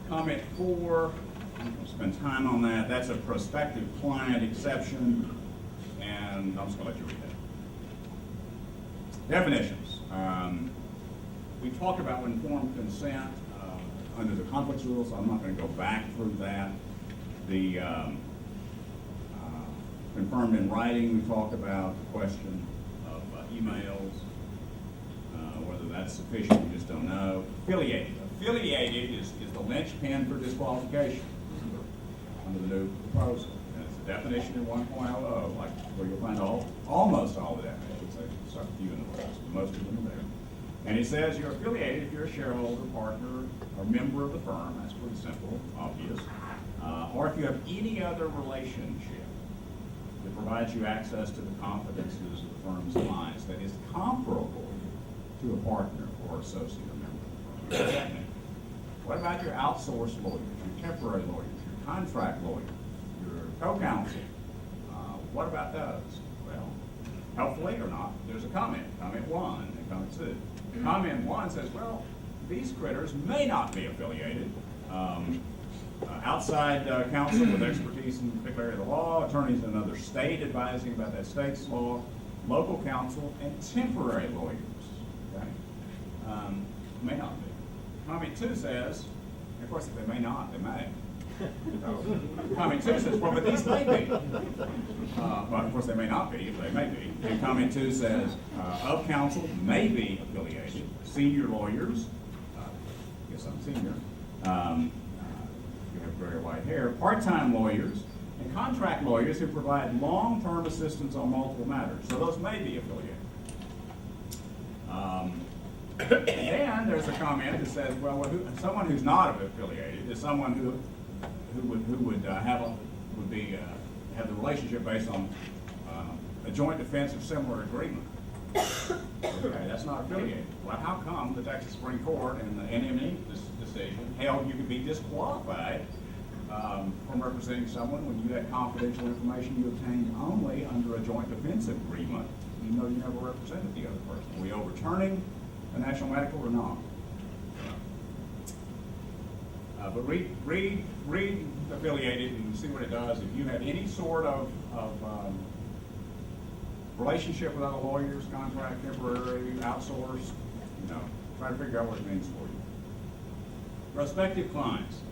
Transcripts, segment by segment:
Comment 4, I'm going to spend time on that. That's a prospective client exception, and I'm just going to let you read that. Definitions. We talked about informed consent under the conflicts rules, so I'm not going to go back through that. The confirmed in writing, we talked about the question of emails, whether that's sufficient, we just don't know. Affiliated. Affiliated is the linchpin for disqualification under the new proposal. And it's a definition in 1.00, like where you'll find almost all the definitions. There's a few in the rules, but most of them are there. And it says you're affiliated if you're a shareholder, partner, or member of the firm. That's pretty simple, obvious. Or if you have any other relationship that provides you access to the confidences of the firm's clients that is comparable to a partner or associate or member of the firm. What does that mean? What about your outsourced lawyers, your temporary lawyers, your contract lawyers, your co-counsel? What about those? Well, helpfully or not, there's a comment 1 and comment 2. Comment 1 says, well, these critters may not be affiliated. Outside counsel with expertise in a particular area of the law, attorneys in another state advising about that state's law, local counsel, and temporary lawyers. Okay? May not be. Comment 2 says, of course, if they may not, they may. Comment 2 says, well, but these may be. Well, of course, they may not be, but they may be. And comment 2 says, of counsel may be affiliated, senior lawyers, I guess I'm senior, you have very white hair, part-time lawyers, and contract lawyers who provide long-term assistance on multiple matters. So those may be affiliated. And then there's a comment that says, well, someone who's not affiliated is someone who would have the relationship based on a joint defense or similar agreement. Okay, that's not affiliated. Well, how come the Texas Supreme Court in the NME decision held you could be disqualified from representing someone when you had confidential information you obtained only under a joint defense agreement, even though you never represented the other person? Are we overturning a national medical or not? But read affiliated and see what it does. If you have any sort of relationship with other lawyers, contract, temporary, outsourced, try to figure out what it means for you. Prospective clients.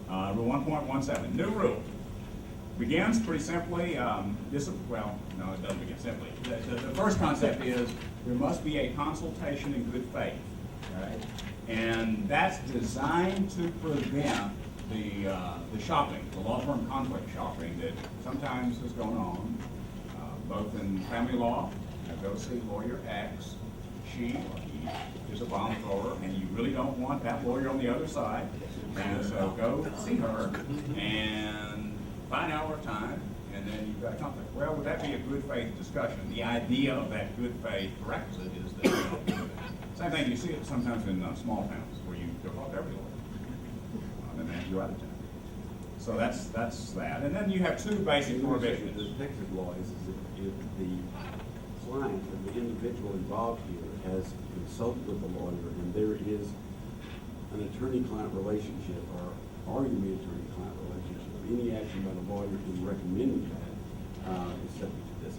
Rule 1.17, new rule. Begins pretty simply, well, no, it doesn't begin simply. The first concept is there must be a consultation in good faith, right? And that's designed to prevent the shopping, the law firm conflict shopping that sometimes is going on, both in family law. Go see lawyer X, she or he is a bomb thrower, and you really don't want that lawyer on the other side. And so go see her and find out her time, and then you've got a conflict. Well, would that be a good faith discussion? The idea of that good faith requisite is that same thing, you see it sometimes in small towns where you go talk to every lawyer, and then you're out of town. So that's that. And then you have two basic prohibitions. The Texas law is if the client or the individual involved here has consulted with the lawyer and there is an attorney-client relationship or arguably attorney-client relationship, any action by the lawyer in recommending that is subject to this.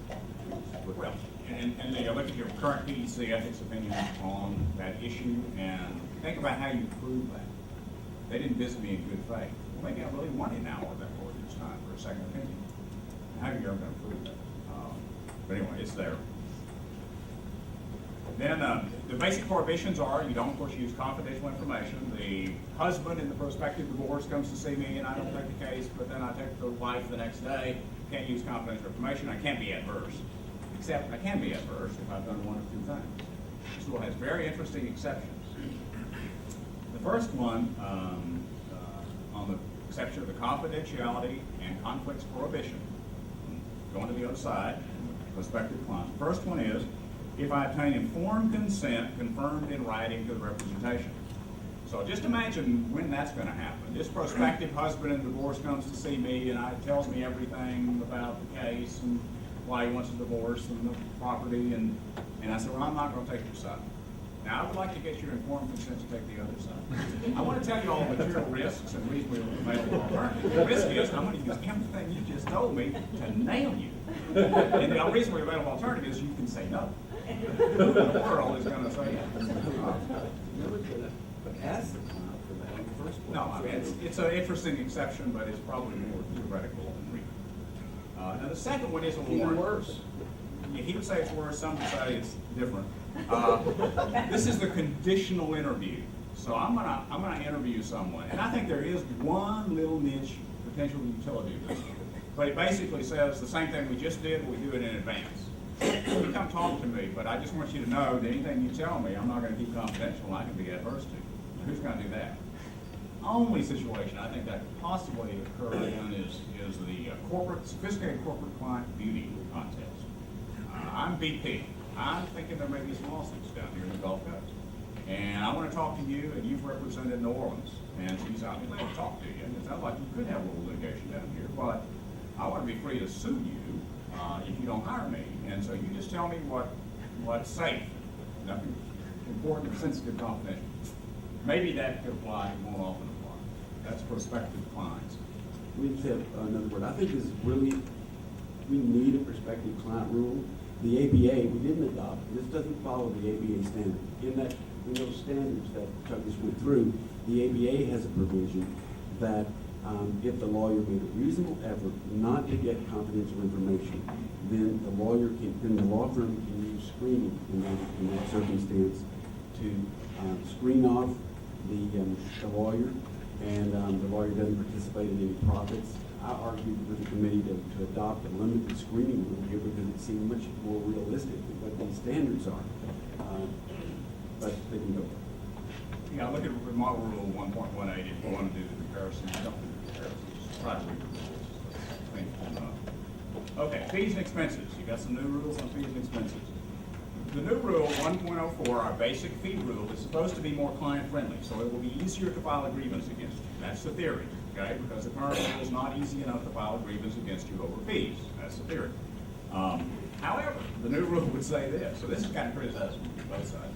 Well, and you look at your current PDC ethics opinion on that issue and think about how you prove that. They didn't visit me in good faith. Well, maybe I really wanted an hour of that lawyer's time for a second opinion. How are you ever going to prove that? But anyway, it's there. Then the basic prohibitions are you don't, of course, use confidential information. The husband in the prospective divorce comes to see me and I don't take the case, but then I take the wife the next day. Can't use confidential information. I can't be adverse. Except I can be adverse if I've done one of two things. This rule has very interesting exceptions. The first one, on the exception of the confidentiality and conflicts prohibition, going to the other side, prospective clients. The first one is, if I obtain informed consent confirmed in writing to the representation. So just imagine when that's going to happen. This prospective husband in divorce comes to see me and tells me everything about the case and why he wants a divorce and the property, and I said, well, I'm not going to take your side. Now, I would like to get your informed consent to take the other side. I want to tell you all the material risks and reasonably available alternatives. The risk is I'm going to use everything you just told me to nail you. And the reasonably available alternative is you can say no. Who in the world is going to say yes? Never gonna ask the client for that in the first place. No, I mean, it's an interesting exception, but it's probably more theoretical than real. Now, the second one is a little Even more worse. Yeah, he would say it's worse, some would say it's different. This is the conditional interview. So I'm gonna interview someone, and I think there is one little niche potential utility to this. But it basically says the same thing we just did, we do it in advance. You come talk to me, but I just want you to know that anything you tell me, I'm not gonna keep confidential, and I can be adverse to. Now, who's gonna do that? Only situation I think that could possibly occur in is the sophisticated corporate client beauty contest. I'm BP. I'm thinking there may be some lawsuits down here in the Gulf Coast. And I want to talk to you, and you've represented New Orleans. And so you say, I'd like to talk to you. And it sounds like you could have a little litigation down here, but I want to be free to sue you if you don't hire me. And so you just tell me what's safe. Nothing important or sensitive, confidential. Maybe that could apply, it won't often apply. That's prospective clients. We just have another word. I think this is really, we need a prospective client rule. The ABA, we didn't adopt, this doesn't follow the ABA standard. In that, in those standards that Chuck just went through, the ABA has a provision that if the lawyer made a reasonable effort not to get confidential information, then the law firm can use screening in that circumstance to screen off the lawyer, and the lawyer doesn't participate in any profits. I argued with the committee to adopt a limited screening rule here because it seemed much more realistic than what these standards are. But they can go. Yeah, look at model rule 1.18 if you want to do the comparison. Don't do the comparisons. Try to read the rules. Okay, fees and expenses. You got some new rules on fees and expenses. The new rule 1.04, our basic fee rule, is supposed to be more client friendly, so it will be easier to file a grievance against you. That's the theory, okay? Because the current rule is not easy enough to file a grievance against you over fees. That's the theory. However, the new rule would say this, so this is kind of criticized from both sides.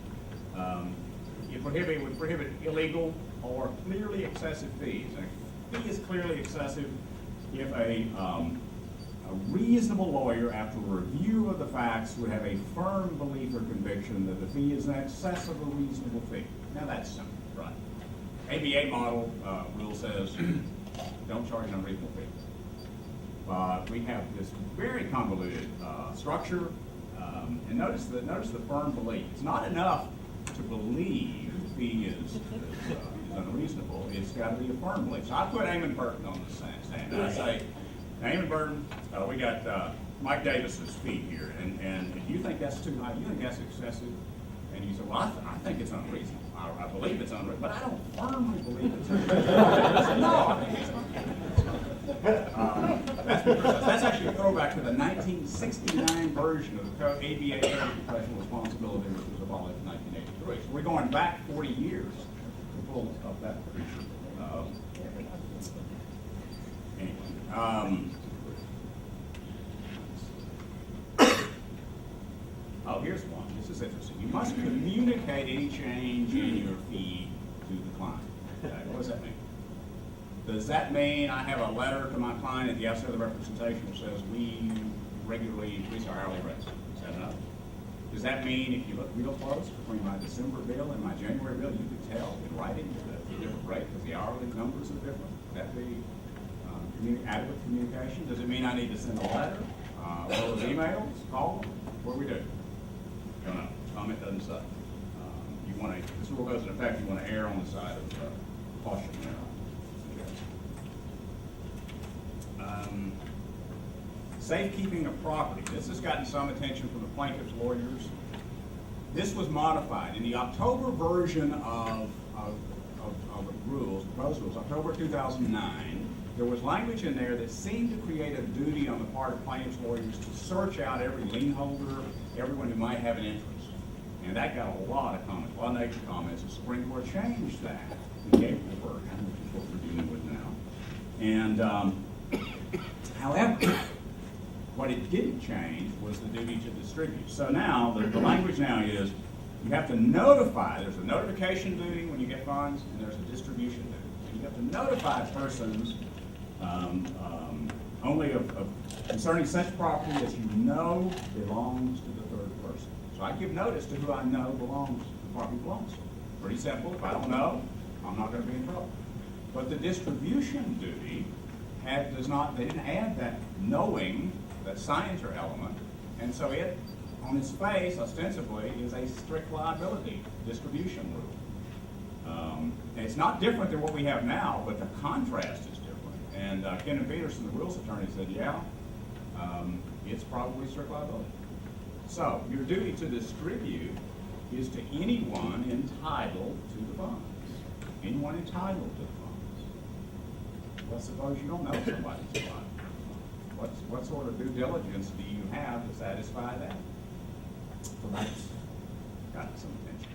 It would prohibit illegal or clearly excessive fees. And a fee is clearly excessive if a reasonable lawyer, after a review of the facts, would have a firm belief or conviction that the fee is in excess of a reasonable fee. Now that's simple, right? ABA model rule says don't charge an unreasonable fee. But we have this very convoluted structure, and notice the firm belief. It's not enough to believe the fee is unreasonable. It's got to be a firm belief. So I put Eamon Burton on the stand, and I say, Eamon Burton, we got Mike Davis's fee here, and if you think that's too high, you think that's excessive, and you say, well, I think it's unreasonable. I believe it's unreasonable, but I don't firmly believe it's unreasonable. No, I think it's unreasonable. That's actually a throwback to the 1969 version of the ABA Code of Professional Responsibility, which was abolished in 1983. So we're going back 40 years to pull up that picture. Oh, here's one. This is interesting. You must communicate any change in your fee to the client. Okay, what does that mean? Does that mean I have a letter to my client at the outset of the representation that says we regularly increase our hourly rates? Is that enough? Does that mean if you look real close between my December bill and my January bill, you could tell in writing that the different rate because the hourly numbers are different? Would that be adequate communication? Does it mean I need to send a letter, those emails, call them? What do we do? Don't know. Comment doesn't say. You want to. This rule goes in effect. You want to err on the side of caution. Safekeeping of property. This has gotten some attention from the plaintiff's lawyers. This was modified in the October version of the rules, proposed rules, October 2009. There was language in there that seemed to create a duty on the part of plaintiff's lawyers to search out every lien holder, everyone who might have an interest. And that got a lot of comments, a lot of negative comments. The Supreme Court changed that in the April version, which is what we're dealing with now. And however, what it didn't change was the duty to distribute. So now, the language now is, You have to notify, there's a notification duty when you get funds, and there's a distribution duty. And you have to notify persons only of concerning such property as you know belongs to the third person. So I give notice to who I know belongs, the property belongs to. Pretty simple. If I don't know, I'm not going to be in trouble. But the distribution duty they didn't add that knowing, that scienter element, and so it, on its face, ostensibly, is a strict liability distribution rule. And it's not different than what we have now, but the contrast is different. And Kenneth Peterson, the rules attorney, said, yeah, it's probably strict liability. So your duty to distribute is to anyone entitled to the funds. Anyone entitled to the funds. Well, suppose you don't know somebody's entitled to the funds. What sort of due diligence do you have to satisfy that? So that's got some attention.